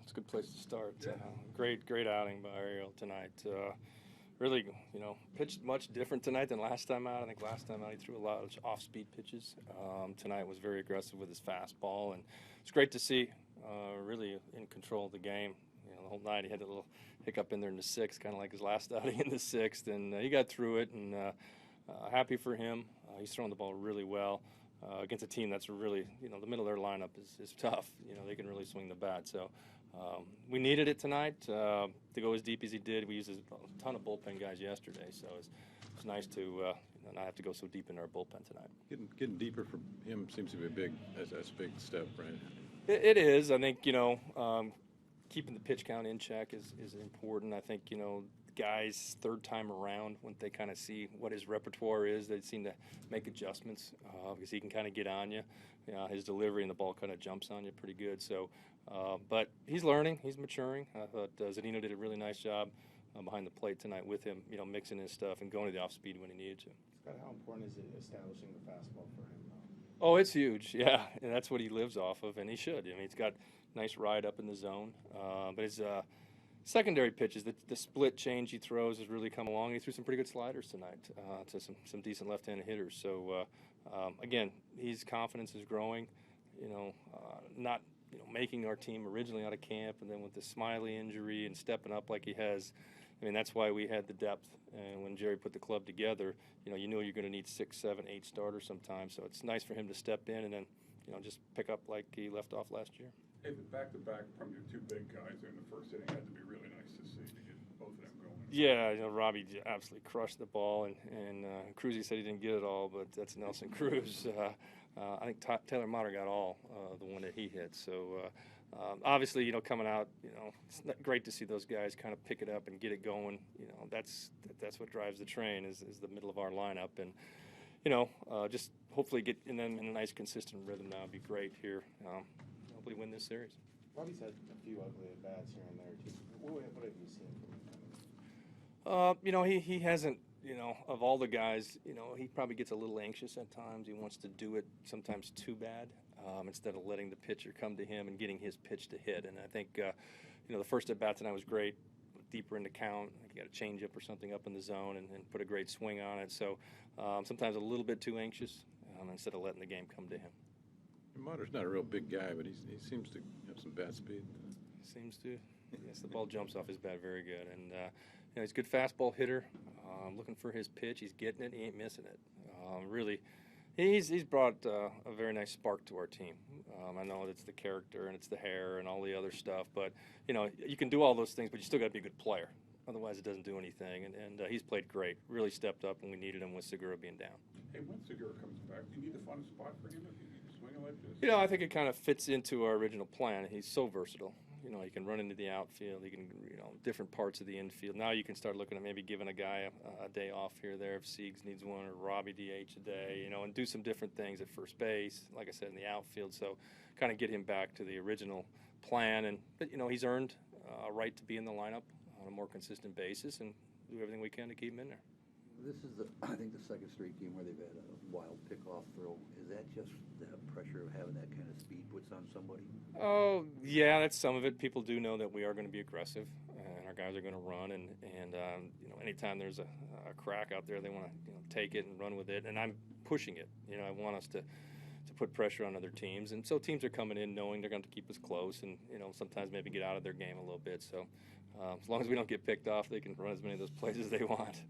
It's a good place to start. Great outing by Ariel tonight. Really, pitched much different tonight than last time out. I think last time out he threw a lot of off-speed pitches. Tonight was very aggressive with his fastball, and it's great to see. Really in control of the game. The whole night he had a little hiccup in there in the sixth, kind of like his last outing in the sixth, and he got through it. And happy for him. He's throwing the ball really well. Against a team that's really, the middle of their lineup is tough. They can really swing the bat. So we needed it tonight to go as deep as he did. We used a ton of bullpen guys yesterday, so it's nice to not have to go so deep in our bullpen tonight. Getting deeper for him seems to be that's a big step, right? It is. I think keeping the pitch count in check is important. I think guys third time around, when they kind of see what his repertoire is, they seem to make adjustments because he can kind of get on you. His delivery and the ball kind of jumps on you pretty good. So, but he's learning, he's maturing. I thought Zunino did a really nice job behind the plate tonight with him, mixing his stuff and going to the off speed when he needed to. Scott, how important is it establishing the fastball for him? Oh, it's huge, yeah, and that's what he lives off of, and he should. He's got nice ride up in the zone, but his secondary pitches, the split change he throws has really come along. He threw some pretty good sliders tonight to some decent left-handed hitters. So again, his confidence is growing. Not making our team originally out of camp, and then with the Smiley injury and stepping up like he has. That's why we had the depth. And when Jerry put the club together, you knew you're going to need 6, 7, 8 starters sometimes. So it's nice for him to step in and then, just pick up like he left off last year. Hey, the back-to-back from your two big guys there in the first inning had to be really nice to see, to get both of them going. Yeah, Robbie absolutely crushed the ball, and Cruzy said he didn't get it all, but that's Nelson Cruz. I think Taylor Motter got all the one that he hit. So obviously, coming out, it's great to see those guys kind of pick it up and get it going. That's what drives the train is the middle of our lineup, and just hopefully get in them in a nice consistent rhythm now would be great here. Hopefully win this series. Robbie's had a few ugly at-bats here and there. What have you seen from him? He hasn't, of all the guys, he probably gets a little anxious at times. He wants to do it sometimes too bad instead of letting the pitcher come to him and getting his pitch to hit. And I think, the first at-bat tonight was great, deeper in the count. I think he got a change-up or something up in the zone and put a great swing on it. So sometimes a little bit too anxious instead of letting the game come to him. Motter's not a real big guy, but he seems to have some bat speed. Seems to. Yes, the ball jumps off his bat very good. And, he's a good fastball hitter. Looking for his pitch. He's getting it. He ain't missing it. Really, he's brought a very nice spark to our team. I know it's the character and it's the hair and all the other stuff, but, you can do all those things, but you still got to be a good player. Otherwise, it doesn't do anything. And he's played great. Really stepped up when we needed him with Segura being down. Hey, when Segura comes back, do you need to find a spot for him if you need to swing like this? I think it kind of fits into our original plan. He's so versatile. He can run into the outfield. He can, different parts of the infield. Now you can start looking at maybe giving a guy a day off here or there if Siegs needs one, or Robbie DH a day, and do some different things at first base, like I said, in the outfield. So kind of get him back to the original plan. But he's earned a right to be in the lineup on a more consistent basis and do everything we can to keep him in there. This is, I think, the second straight game where they've had a wild pickoff throw. Is that just the pressure of having that kind of speed puts on somebody? Oh, yeah, that's some of it. People do know that we are going to be aggressive, and our guys are going to run. And anytime there's a crack out there, they want to take it and run with it. And I'm pushing it. I want us to put pressure on other teams. And so teams are coming in knowing they're going to keep us close and, sometimes maybe get out of their game a little bit. So as long as we don't get picked off, they can run as many of those plays as they want.